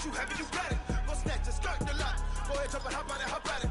you have it, you got it. Go snatch it, skirt the lot. Go ahead, jump it, hop on it, hop at it.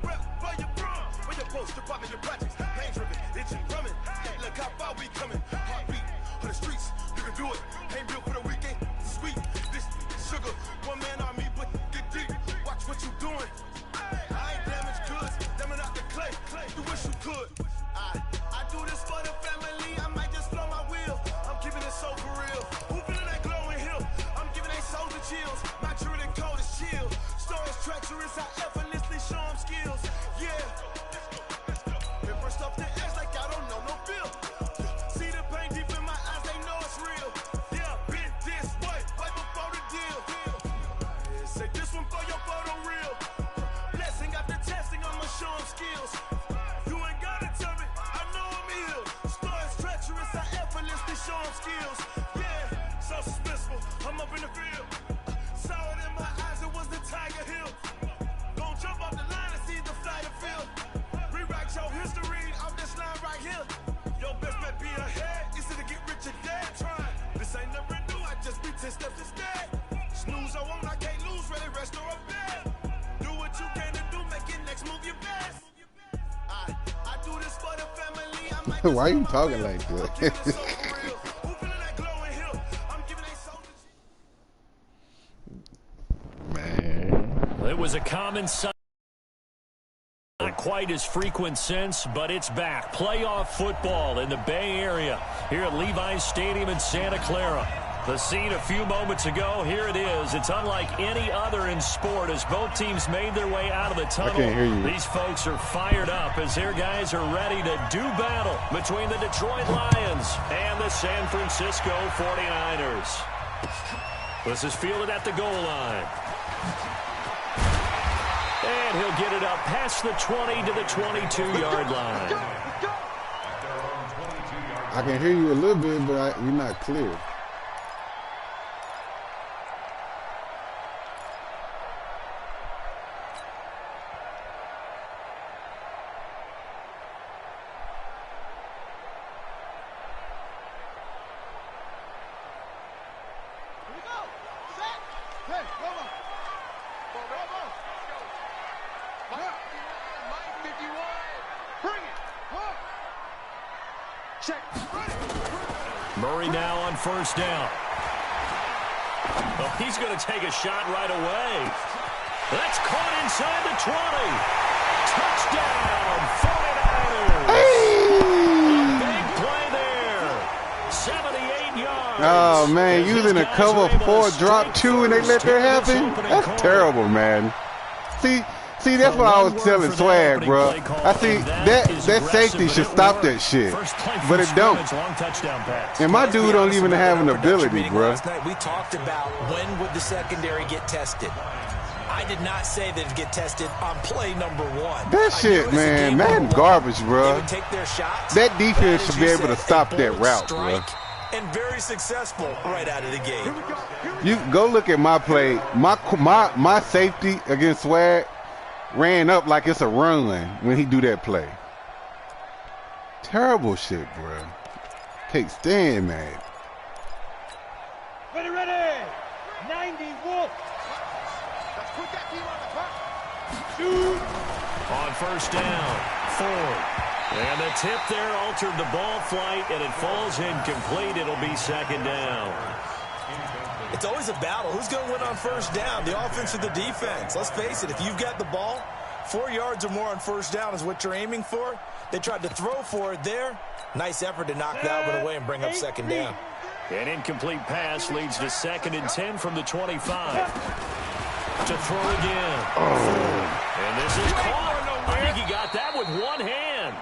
Rep for your bro, for your post, your pop, and your projects. Pain driven, itching, drumming. Look how far we coming. Heartbeat for the streets, you can do it. Ain't built for the weekend, sweet. This sugar, one man army, but get deep. Watch what you doing. I ain't damaged goods, damn out the clay. You wish you could. I do this for the family. I might just blow my wheel. I'm giving it so for real. Who feeling that glowing hill? I'm giving they souls the chills. My true and cold is chill. Stories treacherous, I effortlessly show them skills. Yeah. First off the edge like I don't know no feel. See the pain deep in my eyes, they know it's real. Yeah, been this way, way before the deal. Say this one for your photo real. Blessing after testing, I'ma show them skills. You ain't gotta tell me, I know I'm ill. Stories treacherous, I effortlessly show them skills. Yeah, so suspenseful, I'm up in the field. Saw it in my eyes, it was the Tiger Hill. Gon' jump off the line and see the flight of field. Rewrite your history off this line right here. Your best bet be ahead, easy to get rich or dead. Trying, this ain't never new, I just be 10 steps instead. Snooze I won't, I can't lose, ready, rest or a bed. Do what you can to do, make your next move your best. I do this for the family. I might Why are you talking like that? Man. It was a common sight. Not quite as frequent since, but it's back. Playoff football in the Bay Area here at Levi's Stadium in Santa Clara. The scene a few moments ago, here it is. It's unlike any other in sport as both teams made their way out of the tunnel. I can't hear you. These folks are fired up as their guys are ready to do battle between the Detroit Lions and the San Francisco 49ers. This is fielded at the goal line. And he'll get it up past the 20 to the 22-yard line. I can hear you a little bit, but you're not clear. Murray now on first down. Oh, he's going to take a shot right away. That's caught inside the 20. Touchdown, 49ers. A big play there. 78 yards. Oh, man, using a cover 4 drop 2 and they let that happen? That's terrible, man. See, that's what I was telling Swag, bro. I think that safety should stop that shit, but it don't. And my dude don't even have an ability, bro. We talked about when would the secondary get tested. I did not say that it'd get tested on play number 1. That shit, man, garbage, bro. That defense should be able to stop that route, bro. And very successful right out of the gate. You go look at my play. My safety against Swag ran up like it's a run when he do that play. Terrible shit, bro. Can't stand, man. Ready, 90 Wolf. Let's put that team on the clock. Shoot. On first down, Ford. And the tip there altered the ball flight, and it falls incomplete. It'll be second down. It's always a battle. Who's going to win on first down, the offense or the defense? Let's face it, if you've got the ball, 4 yards or more on first down is what you're aiming for. They tried to throw for it there. Nice effort to knock that one away and bring up second down. An incomplete pass leads to 2nd and 10 from the 25. To throw again. And this is caught. I think he got that with one hand.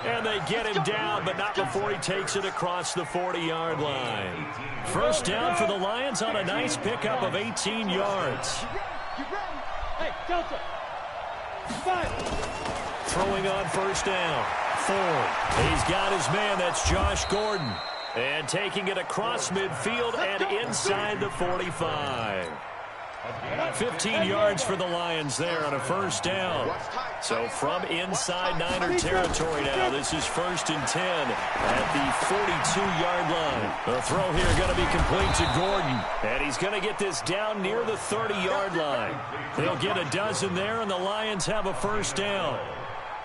And they get him down, but not before he takes it across the 40-yard line. First down for the Lions on a nice pickup of 18 yards. Hey, Delta. Throwing on first down. Ford. He's got his man. That's Josh Gordon. And taking it across midfield and inside the 45. 15 yards for the Lions there on a first down. So from inside Niner territory now, this is 1st and 10 at the 42-yard line. The throw here going to be complete to Gordon. And he's going to get this down near the 30-yard line. They'll get a dozen there, and the Lions have a first down.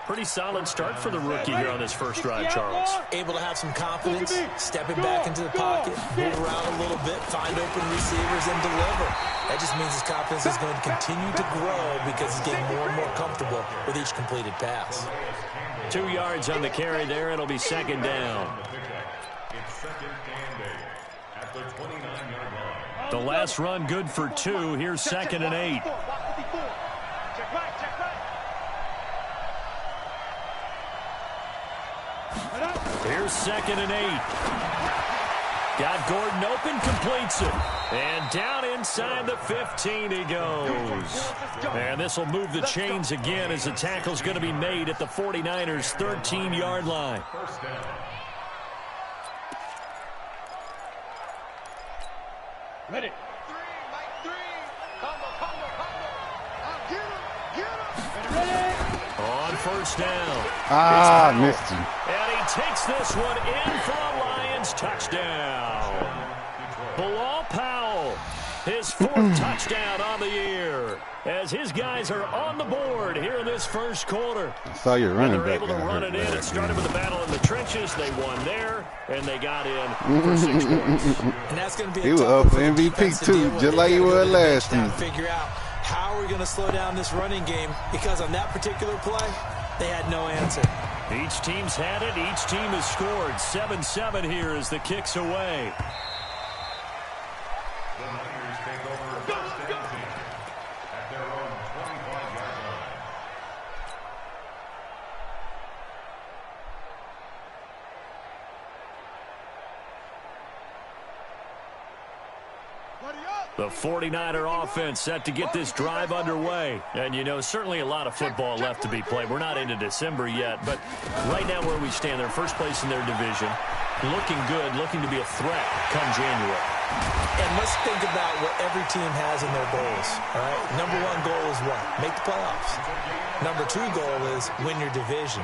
Pretty solid start for the rookie here on this first drive, Charles. Able to have some confidence, stepping back into the pocket, move around a little bit, find open receivers, and deliver. That just means his confidence is going to continue to grow because he's getting more and more comfortable with each completed pass. 2 yards on the carry there. It'll be second down. The last run good for 2. Here's 2nd and 8. Here's 2nd and 8. Got Gordon open, completes it. And down inside the 15 he goes. And this will move the chains again as the tackle's going to be made at the 49ers' 13-yard line. Ready. On first down. Missed him. And he takes this one in for a Lions touchdown. Bilal Powell, his 4th touchdown on the year, as his guys are on the board here in this first quarter. I saw your running back. They're able to run it in. It started with a battle in the trenches. They won there, and they got in for 6 points. And that's going to be He was up for MVP too, just like he was last season. Figure out how we're going to slow down this running game, because on that particular play, they had no answer. Each team's had it. Each team has scored. 7-7 here as the kick's away. The Niners take over first and 10 at their own 25-yard line. The 49er offense set to get this drive underway. And, you know, certainly a lot of football left to be played. We're not into December yet, but right now where we stand, they're first place in their division. Looking good, looking to be a threat come January. And let's think about what every team has in their goals, all right? Number 1 goal is what? Make the playoffs. Number 2 goal is win your division.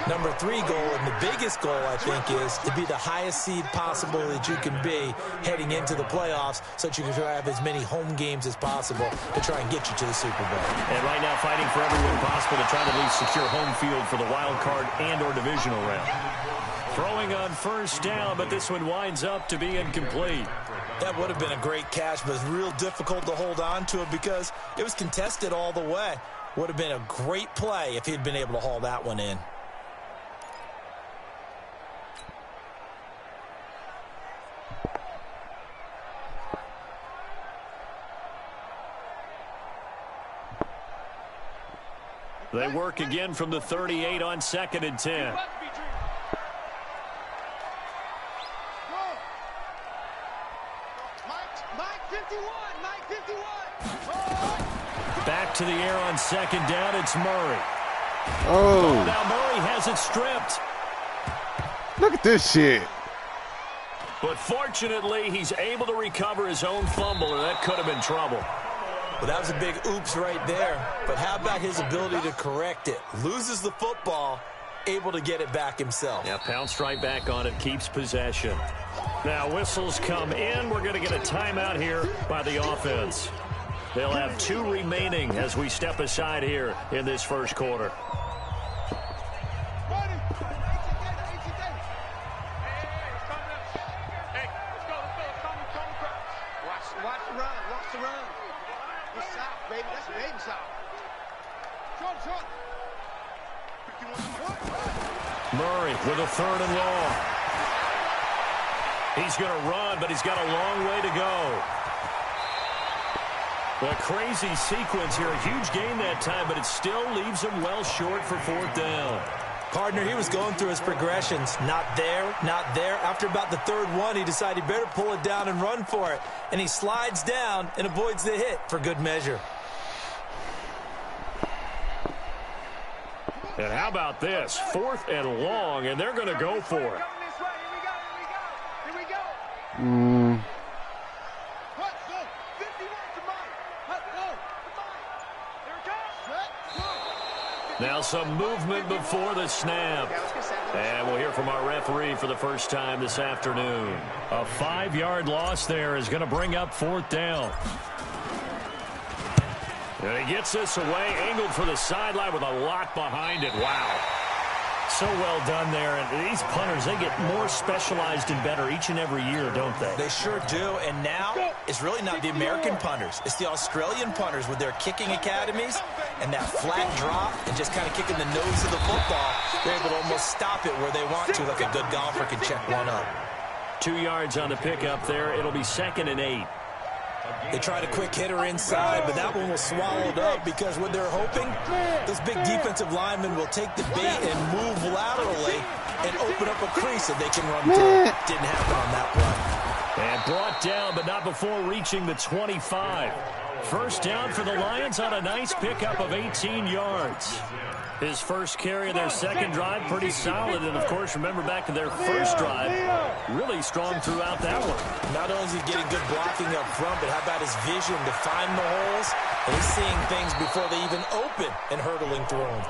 Number 3 goal, and the biggest goal, I think, is to be the highest seed possible that you can be heading into the playoffs so that you can try to have as many home games as possible to try and get you to the Super Bowl. And right now fighting for every win possible to try to at least secure home field for the wild card and or divisional round. Throwing on first down, but this one winds up to be incomplete. That would have been a great catch, but it's real difficult to hold on to it because it was contested all the way. Would have been a great play if he'd been able to haul that one in. They work again from the 38 on 2nd and 10. Back to the air on 2nd down. It's Murray. Oh, Now Murray has it stripped. look at this shit. But fortunately, he's able to recover his own fumble, or that could have been trouble. Well, that was a big oops right there. But how about his ability to correct it? Loses the football, able to get it back himself. Yeah, pounced right back on it, keeps possession. Now whistles come in. We're going to get a timeout here by the offense. They'll have 2 remaining as we step aside here in this first quarter. Murray with a 3rd and long. He's going to run, but he's got a long way to go. A crazy sequence here. A huge gain that time, but it still leaves him well short for 4th down. Partner, he was going through his progressions. Not there, not there. After about the 3rd one, he decided he better pull it down and run for it. And he slides down and avoids the hit for good measure. And how about this? 4th and long, and they're going to go for it. Now some movement before the snap. And we'll hear from our referee for the first time this afternoon. A 5-yard loss there is going to bring up 4th down. And he gets this away, angled for the sideline with a lot behind it. Wow. So well done there. And these punters, they get more specialized and better each and every year, don't they? They sure do. And now it's really not the American punters. It's the Australian punters with their kicking academies and that flat drop and just kind of kicking the nose of the football. They're able to almost stop it where they want to, like a good golfer can check one up. 2 yards on the pickup there. It'll be 2nd and 8. They tried a quick hitter inside, but that one was swallowed up because what they're hoping, this big defensive lineman will take the bait and move laterally and open up a crease that they can run through. Didn't happen on that play. And brought down, but not before reaching the 25. First down for the Lions on a nice pickup of 18 yards. His first carry of their second drive, pretty solid. And, of course, remember back to their first drive, really strong throughout that one. Not only is he getting good blocking up front, but how about his vision to find the holes? And he's seeing things before they even open and hurdling through them.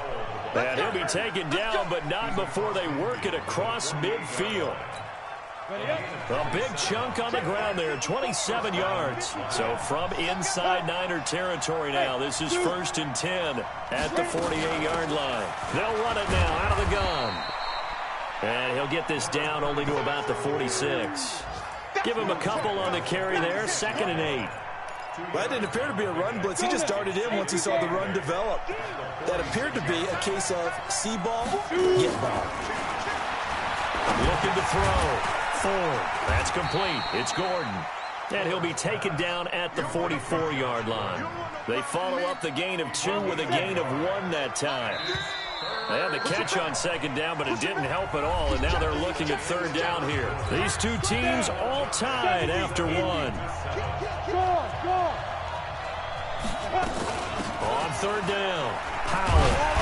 And he'll be taken down, but not before they work it across midfield. A big chunk on the ground there, 27 yards. So from inside Niner territory now, this is 1st and 10 at the 48-yard line. They'll run it now out of the gun. And he'll get this down only to about the 46. Give him a couple on the carry there, 2nd and 8. Well, that didn't appear to be a run blitz. He just darted in once he saw the run develop. That appeared to be a case of see ball, get ball. Looking to throw. Ford. That's complete. It's Gordon. And he'll be taken down at the 44-yard line. They follow up the gain of 2 with a gain of 1 that time. They had the catch on 2nd down, but it didn't help at all, and now they're looking at 3rd down here. These two teams all tied after 1. On 3rd down, Powell.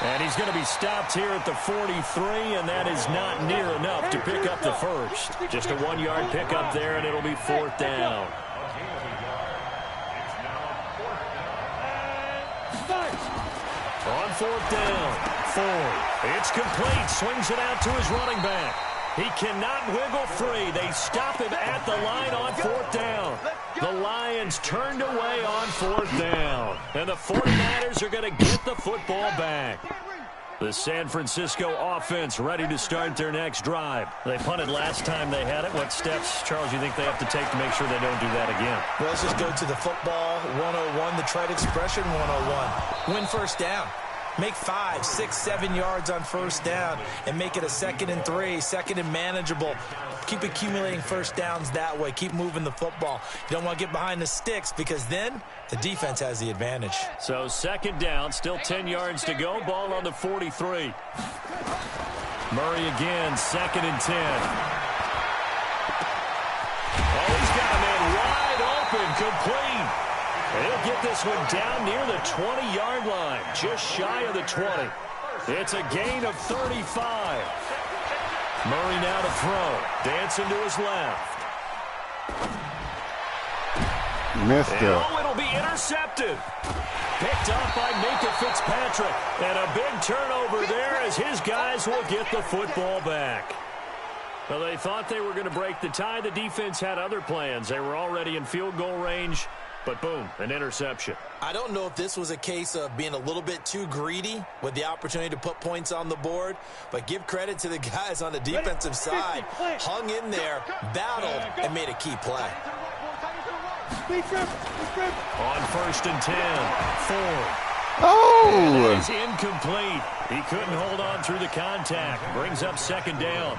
And he's going to be stopped here at the 43, and that is not near enough to pick up the first. Just a 1-yard pickup there, and it'll be 4th down. On 4th down, Ford. It's complete. Swings it out to his running back. He cannot wiggle free. They stop him at the line on 4th down. The Lions turned away on 4th down. And the 49ers are going to get the football back. The San Francisco offense ready to start their next drive. They punted last time they had it. What steps, Charles, you think they have to take to make sure they don't do that again? Well, let's just go to the football 101, the trade expression 101. Win first down. Make 5, 6, 7 yards on first down and make it a 2nd and 3, 2nd and manageable. Keep accumulating first downs that way. Keep moving the football. You don't want to get behind the sticks because then the defense has the advantage. So 2nd down, still 10 yards to go. Ball on the 43. Murray again, 2nd and 10. Oh, he's got a man wide open, complete. He'll get this one down near the 20-yard line, just shy of the 20. It's a gain of 35. Murray now to throw. Dancing to his left. Missed it. Oh, it'll be intercepted. Picked up by Minka Fitzpatrick. And a big turnover there as his guys will get the football back. Well, they thought they were going to break the tie. The defense had other plans. They were already in field goal range. But boom, an interception. I don't know if this was a case of being a little bit too greedy with the opportunity to put points on the board, but give credit to the guys on the defensive side. Hung in there, battled, and made a key play. On 1st and 10, Ford. Oh! And it's incomplete. He couldn't hold on through the contact. Brings up 2nd down.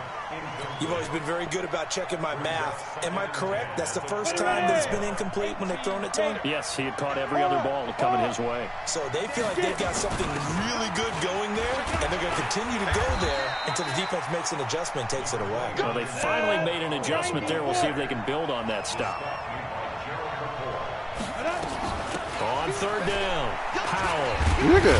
You've always been very good about checking my math. Am I correct? That's the first time that it's been incomplete when they've thrown it to him? Yes, he had caught every other ball coming his way. So they feel like they've got something really good going there, and they're going to continue to go there until the defense makes an adjustment and takes it away. Well, they finally made an adjustment there. We'll see if they can build on that stop. On 3rd down, Powell. Nigga.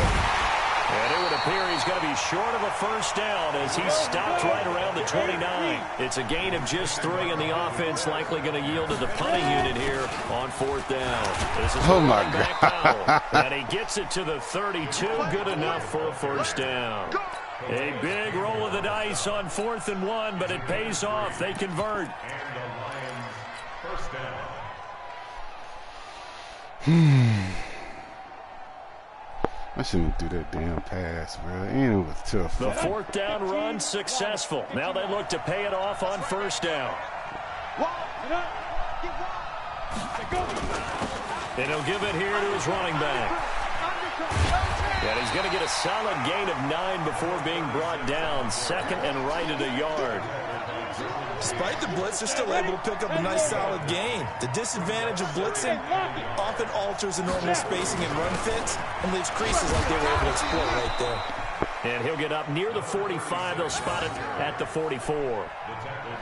And it would appear he's going to be short of a first down as he stopped right around the 29. It's a gain of just 3, and the offense likely going to yield to the punting unit here on 4th down. This is Oh, my God. and he gets it to the 32. Good enough for a first down. A big roll of the dice on 4th and 1, but it pays off. They convert. And the Lions first down. I shouldn't do that damn pass, bro. And it was tough. The 4th down run successful. Now they look to pay it off on 1st down. And he'll give it here to his running back. And he's going to get a solid gain of 9 before being brought down. 2nd and right at a yard. Despite the blitz, they're still able to pick up a nice solid gain. The disadvantage of blitzing often alters the normal spacing and run fits and leaves creases like they were able to exploit right there. And he'll get up near the 45. They'll spot it at the 44.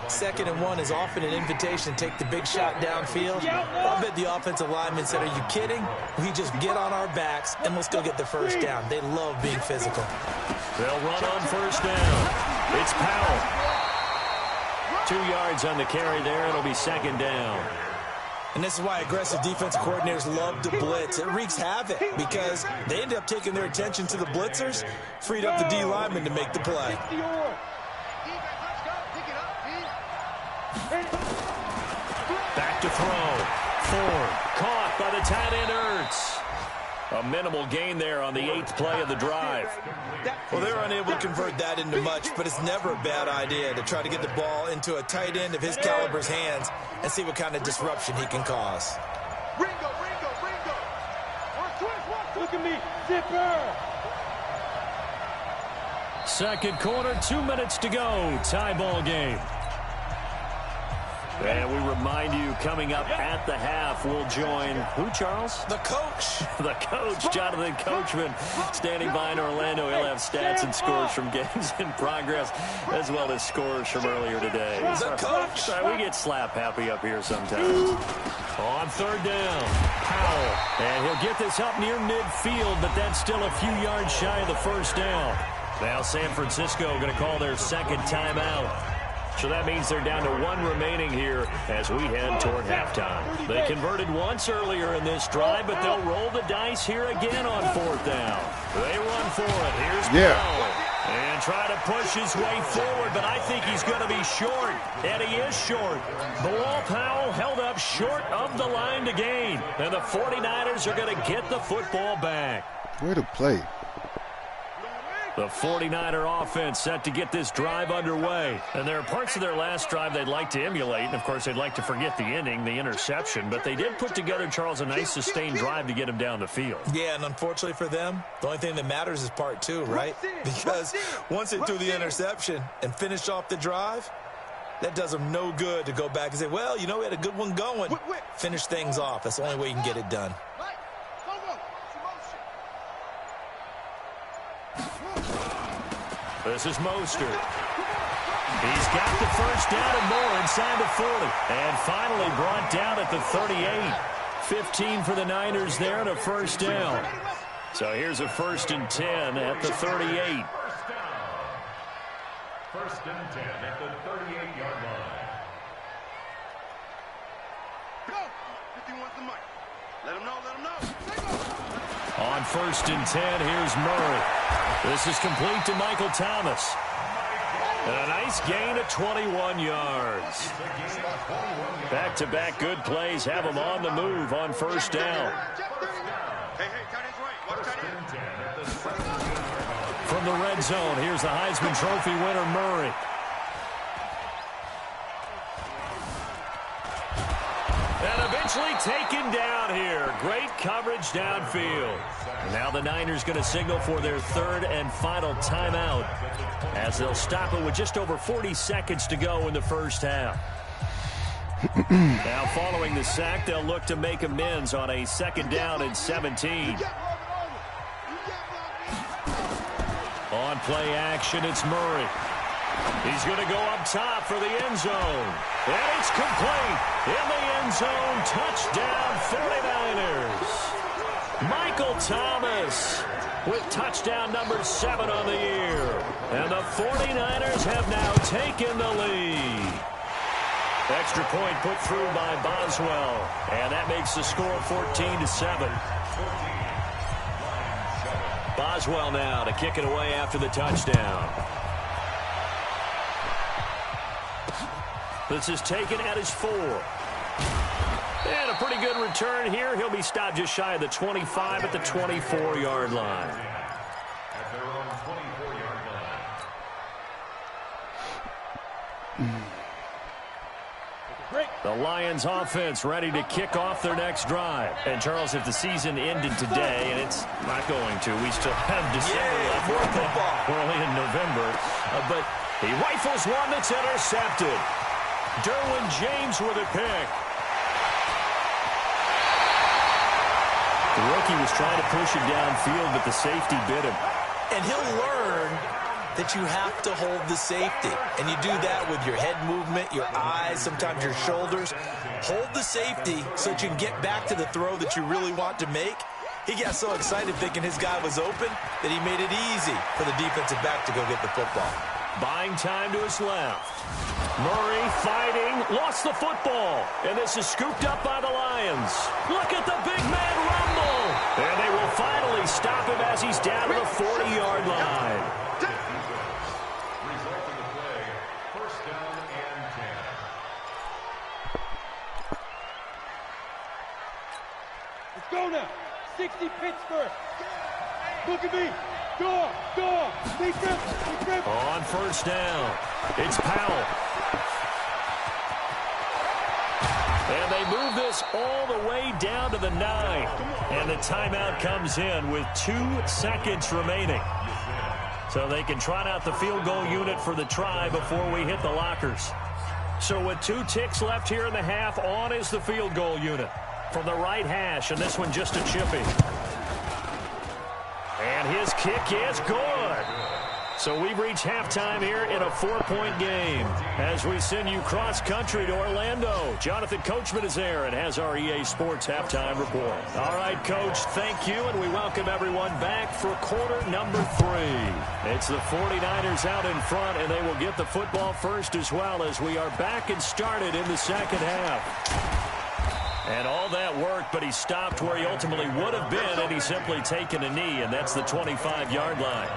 2nd and 1 is often an invitation to take the big shot downfield. I bet the offensive lineman said, are you kidding? We just get on our backs and let's go get the first down. They love being physical. They'll run on 1st down. It's Powell. 2 yards on the carry there. It'll be 2nd down. And this is why aggressive defensive coordinators love to blitz. It wreaks havoc because they end up taking their attention to the blitzers, freed up the D lineman to make the play. Back to throw. Ford caught by the tight end Ertz. A minimal gain there on the 8th play of the drive. Well, they're unable to convert that into much, but it's never a bad idea to try to get the ball into a tight end of his caliber's hands and see what kind of disruption he can cause. Ringo. Look at me, zipper. 2nd quarter, 2 minutes to go. Tie ball game. And we remind you, coming up at the half, we'll join who, Charles? The coach. The coach, Jonathan Coachman, standing by in Orlando. He'll have stats and scores from games in progress, as well as scores from earlier today. The coach. Sorry, we get slap happy up here sometimes. On 3rd down, Powell. And he'll get this up near midfield, but that's still a few yards shy of the first down. Now San Francisco going to call their 2nd timeout. So that means they're down to 1 remaining here as we head toward halftime. They converted once earlier in this drive, but they'll roll the dice here again on 4th down. They run for it. Here's Powell. And try to push his way forward, but I think he's going to be short. And he is short. Bilal Powell held up short of the line to gain. And the 49ers are going to get the football back. Way to play. The 49er offense set to get this drive underway. And there are parts of their last drive they'd like to emulate. And, of course, they'd like to forget the ending, the interception. But they did put together, Charles, a nice sustained drive to get him down the field. Yeah, and unfortunately for them, the only thing that matters is part 2, right? Because once they threw the interception and finished off the drive, that does them no good to go back and say, well, you know, we had a good one going. Finish things off. That's the only way you can get it done. This is Mostert. He's got the first down and more inside the 40. And finally brought down at the 38. 15 for the Niners there and a first down. So here's a 1st and 10 at the 38. First and 10 at the 38-yard line. Go! 51's the mic. Let him know. On 1st and 10, here's Murray. This is complete to Michael Thomas. And a nice gain of 21 yards. Back-to-back good plays have him on the move on 1st down. From the red zone, here's the Heisman Trophy winner, Murray. And eventually taken down here. Great coverage downfield. And now the Niners going to signal for their 3rd and final timeout as they'll stop it with just over 40 seconds to go in the first half. Now following the sack, they'll look to make amends on a 2nd down and 17. On play action, it's Murray. He's going to go up top for the end zone. And it's complete. In the end zone, touchdown 49ers. Michael Thomas with touchdown number 7 on the year. And the 49ers have now taken the lead. Extra point put through by Boswell. And that makes the score 14-7. Boswell now to kick it away after the touchdown. This is taken at his 4. And a pretty good return here. He'll be stopped just shy of the 25 at the 24-yard line. At their own 24-yard line. The Lions offense ready to kick off their next drive. And Charles, if the season ended today, and it's not going to, we still have December left. We're only in November. But he rifles one that's intercepted. Derwin James with a pick. The rookie was trying to push it downfield, but the safety bit him. And he'll learn that you have to hold the safety. And you do that with your head movement, your eyes, sometimes your shoulders. Hold the safety so that you can get back to the throw that you really want to make. He got so excited thinking his guy was open that he made it easy for the defensive back to go get the football. Buying time to his left. Murray fighting, lost the football. And this is scooped up by the Lions. Look at the big man rumble. And they will finally stop him as he's down to the 40-yard line. Result of the play, first down and 10. Let's go now. 60 Pittsburgh. Look at me. Door. On first down, it's Powell. And they move this all the way down to the 9. And the timeout comes in with 2 seconds remaining. So they can trot out the field goal unit for the try before we hit the lockers. So with 2 ticks left here in the half, on is the field goal unit from the right hash, and this one just a chippy. And his kick is good. So we've reached halftime here in a 4-point game as we send you cross-country to Orlando. Jonathan Coachman is there and has our EA Sports halftime report. All right, Coach, thank you, and we welcome everyone back for quarter number 3. It's the 49ers out in front, and they will get the football first as well as we are back and started in the second half. And all that work, but he stopped where he ultimately would have been, and he's simply taken a knee, and that's the 25-yard line.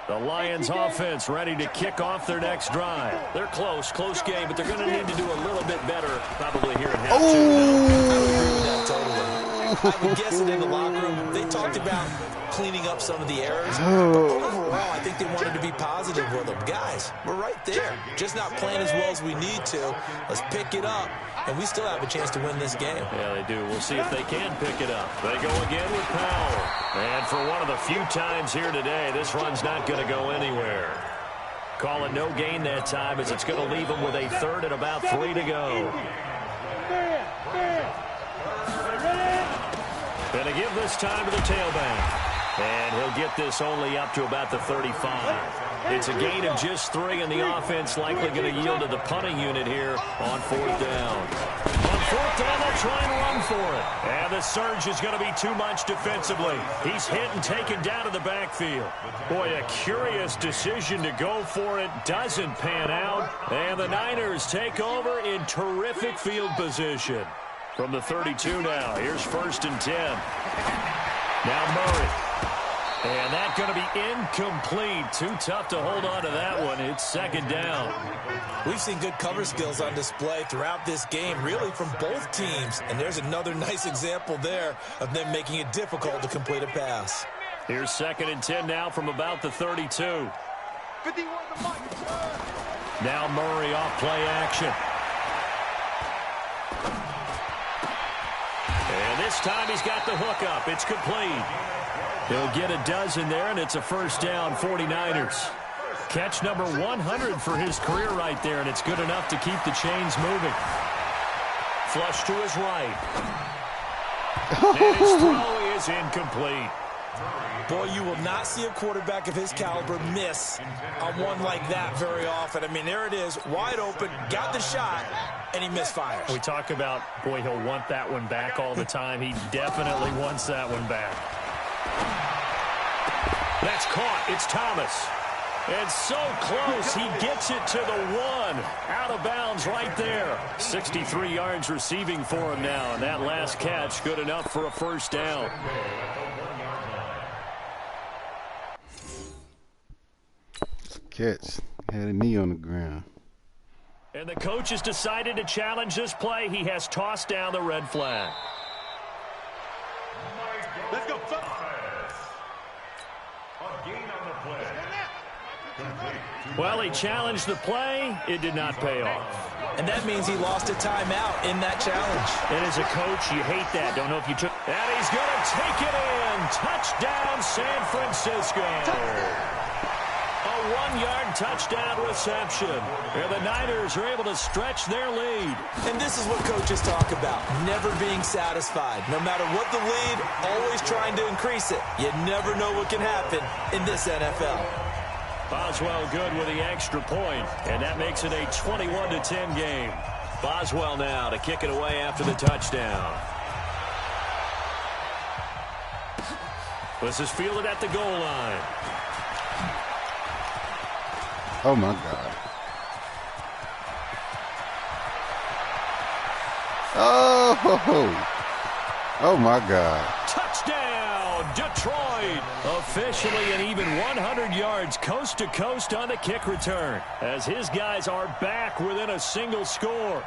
The Lions offense ready to kick off their next drive. They're close game, but they're going to need to do a little bit better probably here in half 2. I would agree with that totally. I would guess that in the locker room, they talked about cleaning up some of the errors. Overall, I think they wanted to be positive with them. Guys, we're right there. Just not playing as well as we need to. Let's pick it up, and we still have a chance to win this game. Yeah, they do. We'll see if they can pick it up. They go again with Powell. And for one of the few times here today, this run's not going to go anywhere. Call it no gain that time as it's going to leave them with a 3rd and about 3 to go. Going to give this time to the tailback. And he'll get this only up to about the 35. It's a gain of just 3, and the offense likely going to yield to the punting unit here on 4th down. On 4th down, they'll try and run for it. And the surge is going to be too much defensively. He's hit and taken down to the backfield. Boy, a curious decision to go for it. Doesn't pan out. And the Niners take over in terrific field position. From the 32 now, here's 1st and 10. Now Murray. And that's going to be incomplete. Too tough to hold on to that one. It's 2nd down. We've seen good cover skills on display throughout this game, really from both teams. And there's another nice example there of them making it difficult to complete a pass. Here's 2nd and 10 now from about the 32. Now Murray off play action. And this time he's got the hook up. It's complete. He'll get a dozen there, and it's a 1st down, 49ers. Catch number 100 for his career right there, and it's good enough to keep the chains moving. Flush to his right. And his throw is incomplete. Boy, you will not see a quarterback of his caliber miss on one like that very often. I mean, there it is, wide open, got the shot, and he misfires. We talk about, boy, he'll want that one back all the time. He definitely wants that one back. That's caught. It's Thomas. And so close, he gets it to the 1. Out of bounds right there. 63 yards receiving for him now, and that last catch good enough for a first down. Catch. Had a knee on the ground. And the coach has decided to challenge this play. He has tossed down the red flag. Let's go. A gain on the play. Well, he challenged the play. It did not pay off. And that means he lost a timeout in that challenge. And as a coach, you hate that. Don't know if you took. And he's going to take it in. Touchdown, San Francisco. A 1-yard touchdown reception. And the Niners are able to stretch their lead. And this is what coaches talk about, never being satisfied. No matter what the lead, always trying to increase it. You never know what can happen in this NFL. Boswell good with the extra point, and that makes it a 21-10 game. Boswell now to kick it away after the touchdown. This is fielded at the goal line. Oh, my God. Oh! Oh, my God. Touchdown, Detroit. Officially an even 100 yards coast to coast on the kick return, as his guys are back within a single score.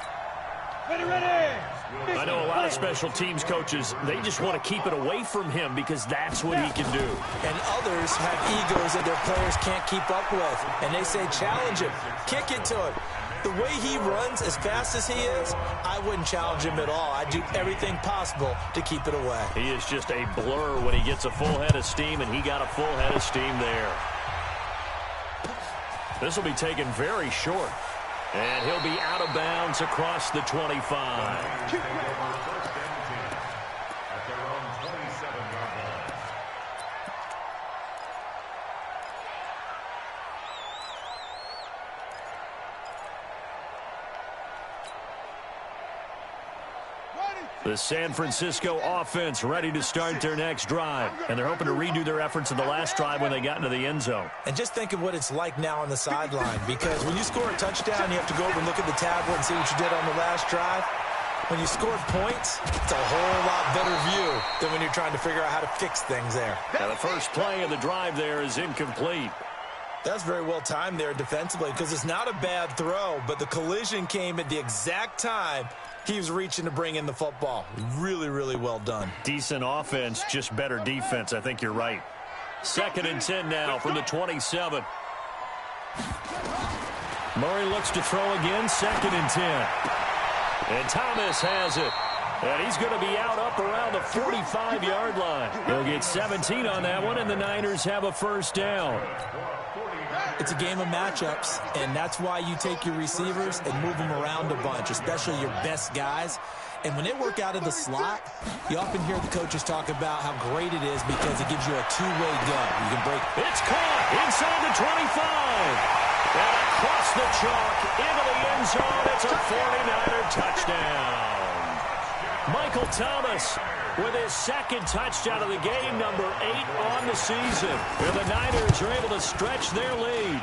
Ready. I know a lot of special teams coaches, they just want to keep it away from him because that's what he can do. And others have egos that their players can't keep up with. And they say, challenge him, kick it to him. The way he runs as fast as he is, I wouldn't challenge him at all. I'd do everything possible to keep it away. He is just a blur when he gets a full head of steam, and he got a full head of steam there. This will be taken very short. And he'll be out of bounds across the 25. The San Francisco offense ready to start their next drive. And they're hoping to redo their efforts in the last drive when they got into the end zone. And just think of what it's like now on the sideline. Because when you score a touchdown, you have to go over and look at the tablet and see what you did on the last drive. When you score points, it's a whole lot better view than when you're trying to figure out how to fix things there. Now the first play of the drive there is incomplete. That's very well timed there defensively because it's not a bad throw, but the collision came at the exact time he was reaching to bring in the football. Really, really well done. Decent offense, just better defense. I think you're right. 2nd and 10 now from the 27. Murray looks to throw again. 2nd and 10. And Thomas has it. And he's going to be out up around the 45-yard line. He'll get 17 on that one, and the Niners have a first down. It's a game of matchups, and that's why you take your receivers and move them around a bunch, especially your best guys. And when they work out of the slot, you often hear the coaches talk about how great it is because it gives you a two-way go. You can break. It's caught inside the 25. And across the chalk into the end zone. It's a 49er touchdown. Michael Thomas with his 2nd touchdown of the game, number 8 on the season. And the Niners are able to stretch their lead.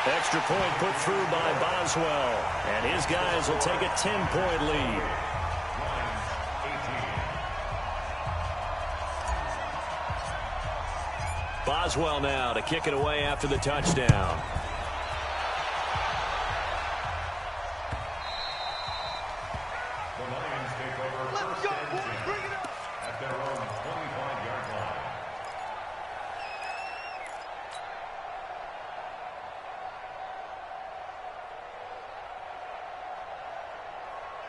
Extra point put through by Boswell. And his guys will take a 10-point lead. Boswell now to kick it away after the touchdown. The Lions take over first and 10 at their own 25-yard line.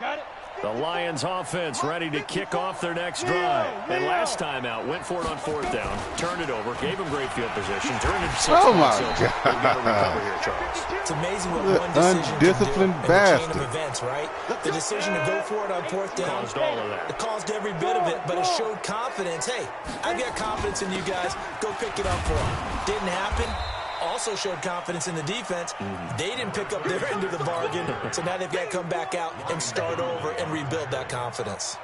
Got it. The Lions offense ready to kick off their next drive. And last time out, went for it on 4th down, turned it over, gave him great field position, turned it to 6. Oh, my God. God. It's amazing what one decision undisciplined can do in the chain bastard. of events, right? The decision to go for it on 4th down. Caused all of that. It caused every bit of it, but it showed confidence. Hey, I've got confidence in you guys. Go pick it up for them. Didn't happen. Also showed confidence in the defense. They didn't pick up their end of the bargain, so now they've got to come back out and start over and rebuild that confidence.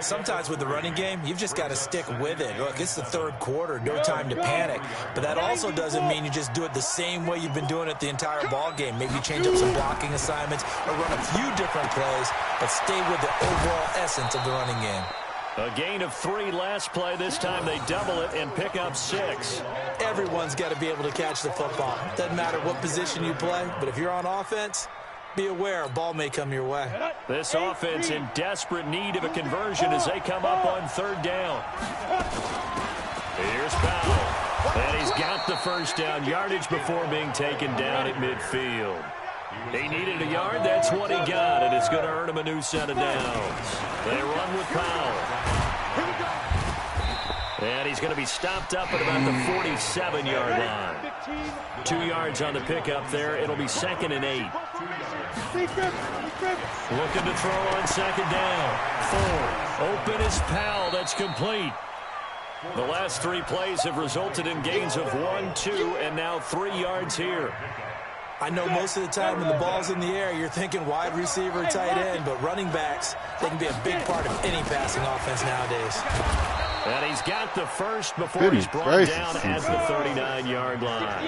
Sometimes with the running game, you've just got to stick with it. Look, it's the 3rd quarter, no time to panic. But that also doesn't mean you just do it the same way you've been doing it the entire ball game. Maybe change up some blocking assignments or run a few different plays, but stay with the overall essence of the running game. A gain of 3 last play. This time they double it and pick up 6. Everyone's got to be able to catch the football. Doesn't matter what position you play, but if you're on offense, be aware a ball may come your way. This offense in desperate need of a conversion as they come up on 3rd down. Here's Powell. And he's got the 1st down yardage before being taken down at midfield. He needed a yard. That's what he got, and it's going to earn him a new set of downs. They run with Powell. And he's going to be stopped up at about the 47-yard line. 2 yards on the pickup there. It'll be 2nd and 8. Looking to throw on 2nd down. 4. Open is Powell. That's complete. The last 3 plays have resulted in gains of 1, 2, and now 3 yards here. I know most of the time when the ball's in the air, you're thinking wide receiver, tight end, but running backs, they can be a big part of any passing offense nowadays. And he's got the 1st before he's brought down at the 39-yard line.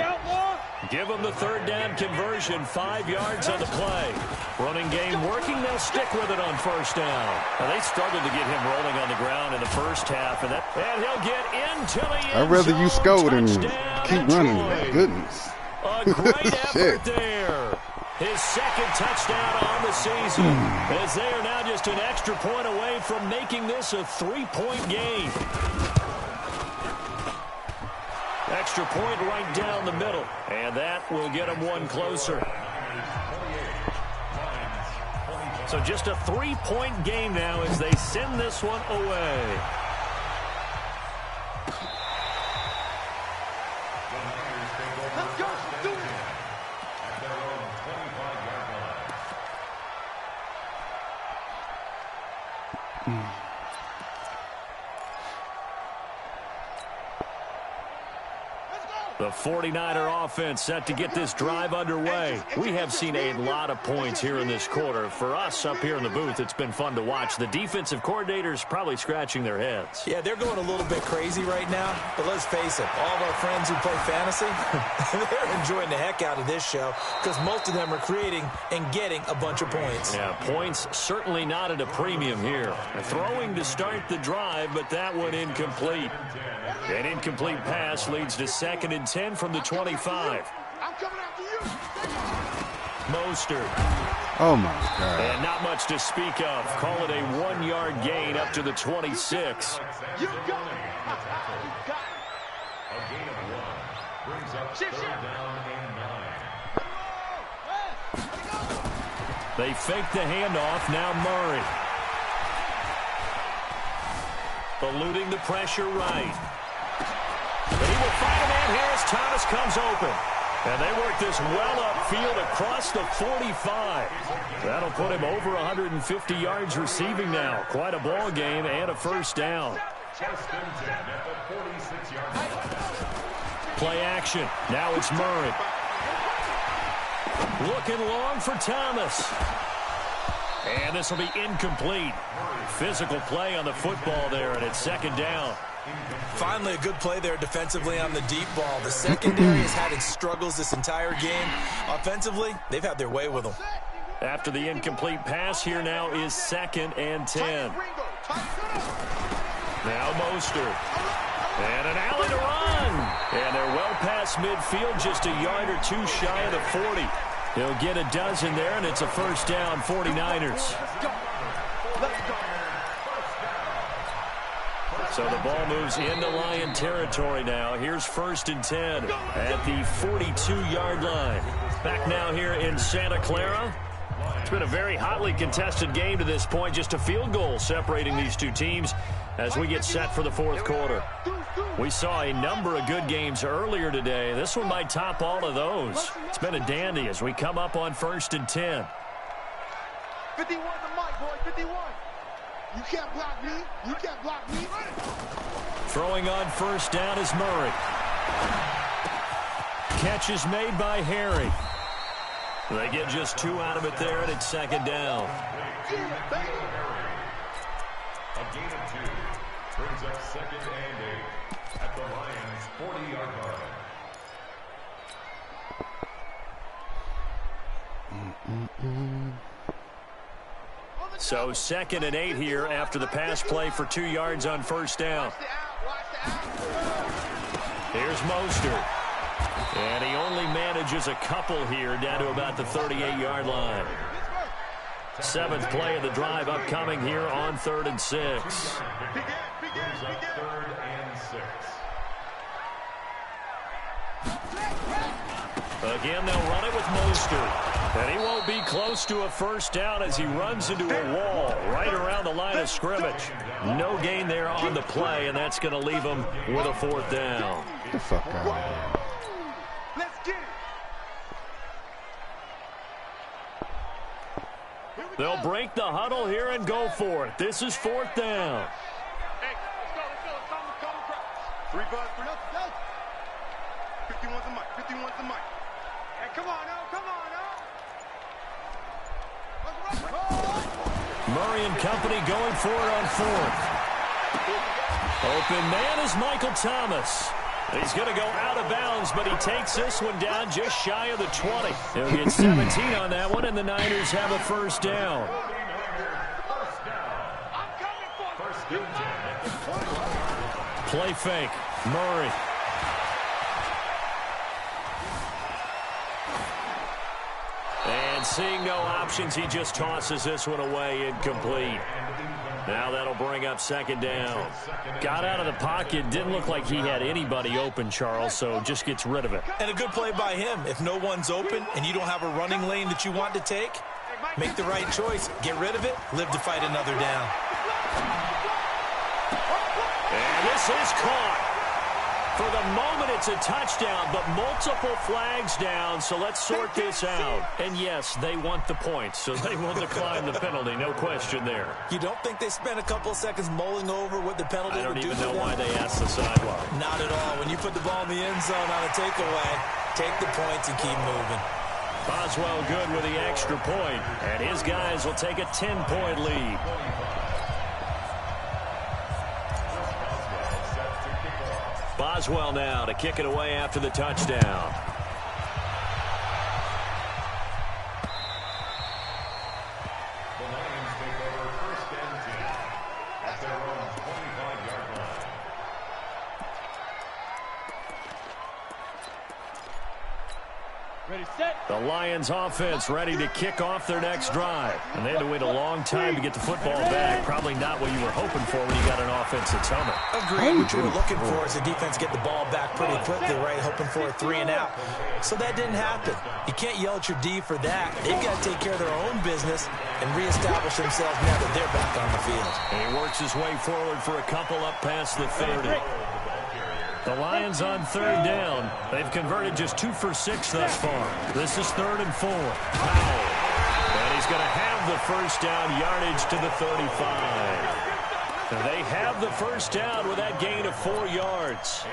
Give him the 3rd down conversion, 5 yards on the play. Running game working, they'll stick with it on 1st down. Now, they struggled to get him rolling on the ground in the first half, and he'll get into the end I'd rather you zone. score than Touchdown, keep running. Detroit. Goodness. A great effort there. His 2nd touchdown on the season, as they are now just an extra point away from making this a 3-point game. Extra point right down the middle, and that will get him 1 closer. So just a 3-point game now as they send this one away. The 49er offense set to get this drive underway. We have seen a lot of points here in this quarter. For us up here in the booth, it's been fun to watch. The defensive coordinators probably scratching their heads. Yeah, they're going a little bit crazy right now, but let's face it, all of our friends who play fantasy, they're enjoying the heck out of this show because most of them are creating and getting a bunch of points. Yeah, points certainly not at a premium here. Throwing to start the drive, but that one incomplete. An incomplete pass leads to 2nd and 10 from the 25. I'm coming after you. Mostert. Oh, my God. And not much to speak of. Call it a 1-yard gain up to the 26. You got it. You got it. A gain of 1 brings up 3rd down and 9. They fake the handoff. Now Murray. Eluding the pressure right. But he will find a man here as Thomas comes open. And they work this well upfield across the 45. That'll put him over 150 yards receiving now. Quite a ball game and a 1st down. Play action. Now it's Murray. Looking long for Thomas. And this will be incomplete. Physical play on the football there, and it's 2nd down. Finally, a good play there defensively on the deep ball. The secondary has had its struggles this entire game. Offensively, they've had their way with them. After the incomplete pass, here now is 2nd and 10. Now Mostert. And an alley to run. And they're well past midfield, just a yard or 2 shy of the 40. He'll get a dozen there, and it's a 1st down, 49ers. So the ball moves into Lion territory now. Here's 1st and 10 at the 42-yard line. Back now here in Santa Clara. It's been a very hotly contested game to this point. Just a field goal separating these two teams as we get set for the fourth quarter. We saw a number of good games earlier today. This one might top all of those. It's been a dandy as we come up on 1st and 10. 51 the mic, boy, 51. You can't block me. You can't block me. Throwing on 1st down is Murray. Catch is made by Harry. They get just 2 out of it there, and it's 2nd down. A gain of 2 brings up 2nd and 8 at the Lions' 40-yard line. So 2nd and 8 here after the pass play for 2 yards on 1st down. Here's Mostert. And he only manages a couple here down to about the 38-yard line. 7th play of the drive upcoming here on 3rd and 6. Brings up 3rd and 6. Again, they'll run it with Mostert. And he won't be close to a 1st down as he runs into a wall right around the line of scrimmage. No gain there on the play, and that's going to leave him with a 4th down. Get the fuck out of here. Let's get it. They'll break the huddle here and go for it. This is 4th down. Hey, let's go. Call the practice. 3 bucks for nothing. 51's the mic. 51's the mic. Hey, come on now. Come on now. Murray and company going for it on 4th. Open man is Michael Thomas. He's going to go out of bounds, but he takes this one down just shy of the 20. He'll get 17 on that one, and the Niners have a 1st down. Play fake. Murray. And seeing no options, he just tosses this one away, incomplete. Now that'll bring up 2nd down. Got out of the pocket. Didn't look like he had anybody open, Charles, so just gets rid of it. And a good play by him. If no one's open and you don't have a running lane that you want to take, make the right choice. Get rid of it. Live to fight another down. And this is caught. For the moment, it's a touchdown, but multiple flags down, so let's sort this out. And yes, they want the points, so they will decline the penalty, no question there. You don't think they spent a couple of seconds mulling over what the penalty would do to them? I don't even know why they asked the sideline. Not at all. When you put the ball in the end zone on a takeaway, take the points and keep moving. Boswell good with the extra point, and his guys will take a 10-point lead. Boswell now to kick it away after the touchdown. The Lions take over 1st and 10 at their own 25-yard line. Ready, set. The Lions offense ready to kick off their next drive. And they had to wait a long time to get the football back. Probably not what you were hoping for when you got an offense that's humming. Agreed. What you were looking for is the defense get the ball back pretty quickly, right? Hoping for a 3 and out. So that didn't happen. You can't yell at your D for that. They've got to take care of their own business and reestablish themselves now that they're back on the field. And he works his way forward for a couple up past the 30. The Lions on 3rd down. They've converted just 2 for 6 thus far. This is 3rd and 4. Powell. And he's going to have the 1st down, yardage to the 35. And they have the 1st down with that gain of 4 yards.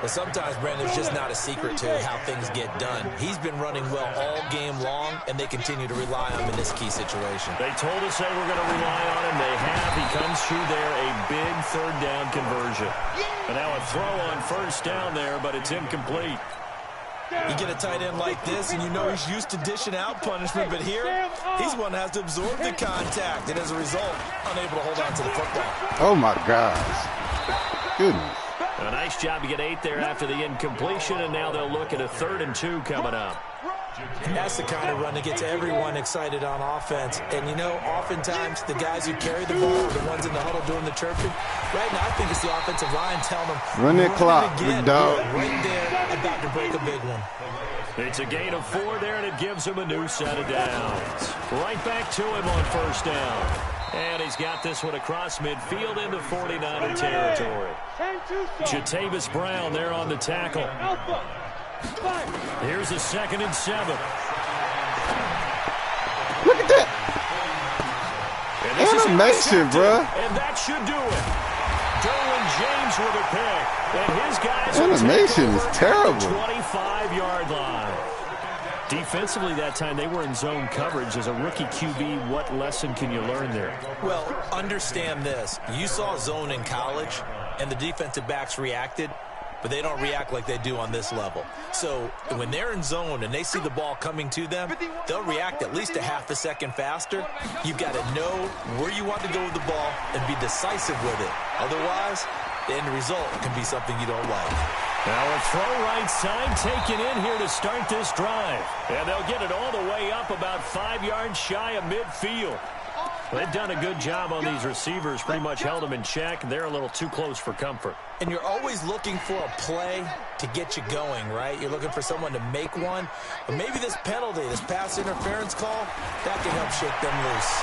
But sometimes, Brandon, it's just not a secret to how things get done. He's been running well all game long, and they continue to rely on him in this key situation. They told us they were going to rely on him. They have. He comes through there, a big 3rd down conversion. And now a throw on 1st down there, but it's incomplete. You get a tight end like this, and you know he's used to dishing out punishment, but here, he's one that has to absorb the contact, and as a result, unable to hold on to the football. Oh, my gosh. Goodness. A nice job to get 8 there after the incompletion, and now they'll look at a 3rd and 2 coming up. And that's the kind of run that gets everyone excited on offense. And, you know, oftentimes the guys who carry the ball are the ones in the huddle doing the chirping. Right now, I think it's the offensive line telling them, run that clock, again. big dog. Right there, about to break a big one. It's a gain of 4 there, and it gives him a new set of downs. Right back to him on first down. And he's got this one across midfield into 49er territory. Jatavis Brown there on the tackle. Here's a 2nd and 7. Look at that. Animation, bro. And that should do it. Derwin James with a pick. And his guys animation is terrible. 25-yard line. Defensively that time, they were in zone coverage. As a rookie QB, what lesson can you learn there? Well, understand this. You saw zone in college, and the defensive backs reacted, but they don't react like they do on this level. So when they're in zone and they see the ball coming to them, they'll react at least a half a second faster. You've got to know where you want to go with the ball and be decisive with it. Otherwise, the end result can be something you don't like. Now a throw right side taken in here to start this drive. And they'll get it all the way up about 5 yards shy of midfield. They've done a good job on these receivers, pretty much held them in check. They're a little too close for comfort. And you're always looking for a play to get you going, right? You're looking for someone to make one. But maybe this penalty, this pass interference call, that can help shake them loose.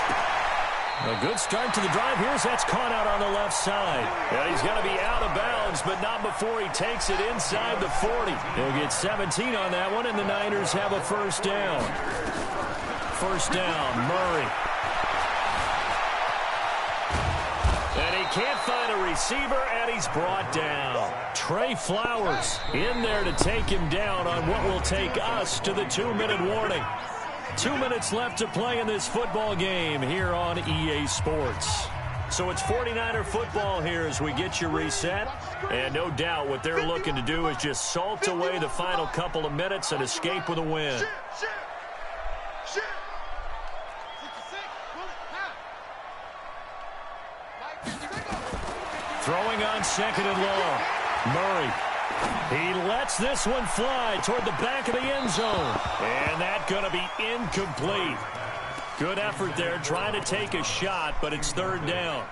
A good start to the drive. That's caught out on the left side. And he's going to be out of bounds, but not before he takes it inside the 40. He'll get 17 on that one, and the Niners have a first down. First down, Murray. And he can't find a receiver, and he's brought down. Trey Flowers in there to take him down on what will take us to the 2-minute warning. 2 minutes left to play in this football game here on EA Sports. So it's 49er football here as we get you reset. And no doubt what they're looking to do is just salt away the final couple of minutes and escape with a win. Throwing on 2nd and long. Murray. He lets this one fly toward the back of the end zone. And that's going to be incomplete. Good effort there, trying to take a shot, but it's 3rd down.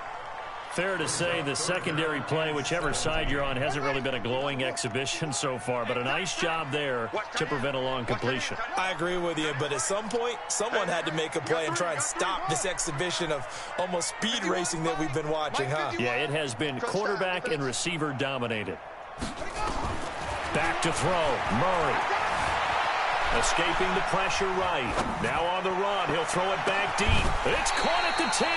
Fair to say the secondary play, whichever side you're on, hasn't really been a glowing exhibition so far, but a nice job there to prevent a long completion. I agree with you, but at some point, someone had to make a play and try and stop this exhibition of almost speed racing that we've been watching, huh? Yeah, it has been quarterback and receiver dominated. Back to throw, Murray. Escaping the pressure right. Now on the run, he'll throw it back deep. It's caught at the 10.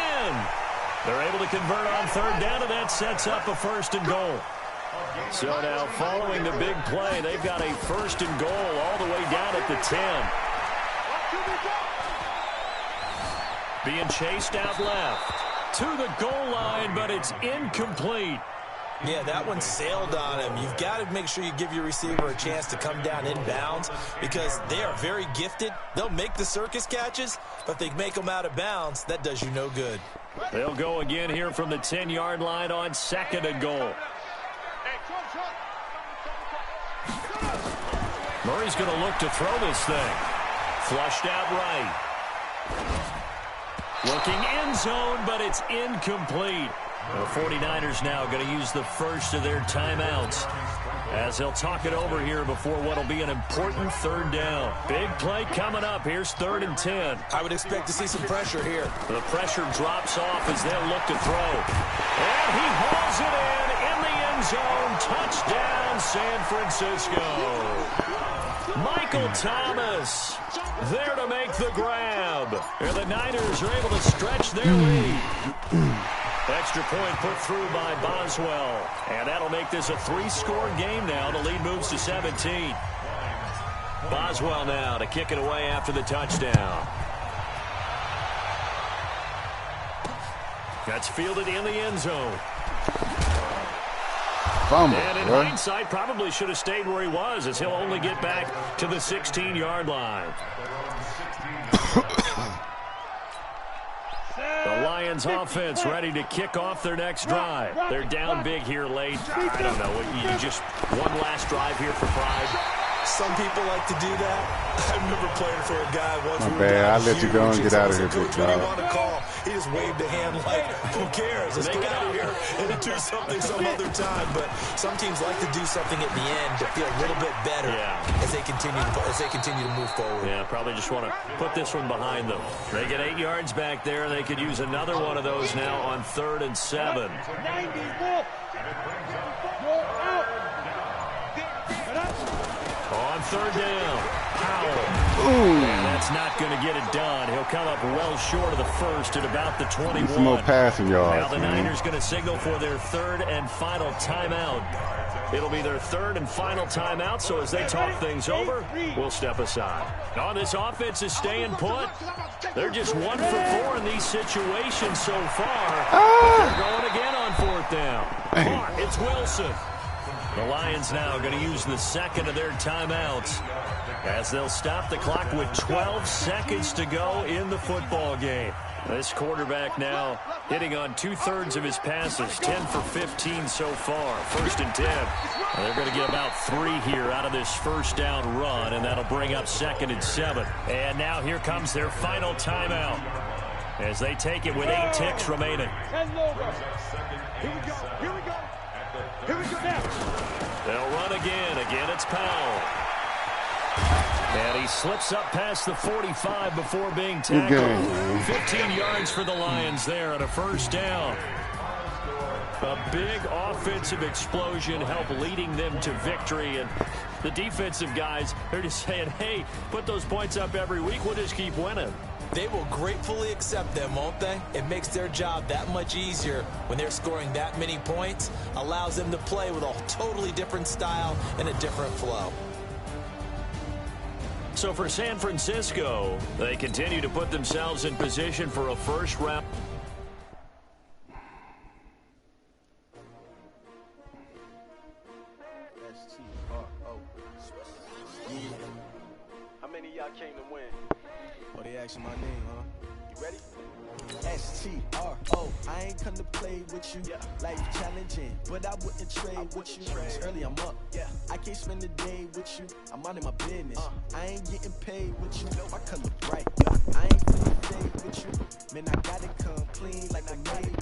They're able to convert on 3rd down, and that sets up a 1st and goal. So now following the big play, they've got a 1st and goal all the way down at the 10. Being chased out left to the goal line, but it's incomplete. Yeah, that one sailed on him. You've got to make sure you give your receiver a chance to come down inbounds because they are very gifted. They'll make the circus catches, but if they make them out of bounds, that does you no good. They'll go again here from the 10-yard line on 2nd and goal. Murray's going to look to throw this thing. Flushed out right. Looking end zone, but it's incomplete. The 49ers now going to use the first of their timeouts as they'll talk it over here before what will be an important 3rd down. Big play coming up. Here's 3rd and 10. I would expect to see some pressure here. The pressure drops off as they'll look to throw. And he hauls it in the end zone. Touchdown, San Francisco. Michael Thomas there to make the grab. And the Niners are able to stretch their lead. Extra point put through by Boswell. And that'll make this a 3-score game now. The lead moves to 17. Boswell now to kick it away after the touchdown. That's fielded in the end zone. Fumble, and in hindsight, probably should have stayed where he was as he'll only get back to the 16-yard line. The Lions offense ready to kick off their next drive. They're down big here late. I don't know. You just one last drive here for pride. Some people like to do that. I remember playing for a guy once. My bad. I'll let you go and get out of here, big Coach, what do you dog. want to call? He just waved a hand like, who cares? Let's get out of here and do something some other time. But some teams like to do something at the end to feel a little bit better as they continue to move forward. Yeah, probably just want to put this one behind them. They get 8 yards back there. They could use another one of those now on 3rd and 7. On 3rd down, Powell. Ooh. And that's not going to get it done. He'll come up well short of the first at about the 21. Some more passing yards, Now the man. Niners going to signal for their 3rd and final timeout. It'll be their 3rd and final timeout, so as they talk things over, we'll step aside. Oh, this offense is staying put. They're just 1 for 4 in these situations so far. But they're going again on 4th down. Caught. It's Wilson. The Lions now going to use the 2nd of their timeouts as they'll stop the clock with 12 seconds to go in the football game. This quarterback now hitting on 2/3 of his passes, 10 for 15 so far. 1st and 10. They're going to get about 3 here out of this 1st down run, and that'll bring up 2nd and 7. And now here comes their final timeout as they take it with 8 ticks remaining. Here we go. Here we go. Here we go now. They'll run again. Again, it's Powell. And he slips up past the 45 before being tackled. 15 yards for the Lions there on a 1st down. A big offensive explosion helped leading them to victory. And the defensive guys, they're just saying, hey, put those points up every week. We'll just keep winning. They will gratefully accept them, won't they? It makes their job that much easier when they're scoring that many points. Allows them to play with a totally different style and a different flow. So for San Francisco, they continue to put themselves in position for a 1st round. How many of y'all came to win? Oh, they asking my name, huh? You ready? S-T-R-O. I ain't come to play with you. Life challenging, but I wouldn't trade with you. It's early, I'm up. I can't spend the day with you. I'm minding my business. I ain't getting paid with you. My color bright. I ain't finna fade with you. Man, I gotta come clean like I made.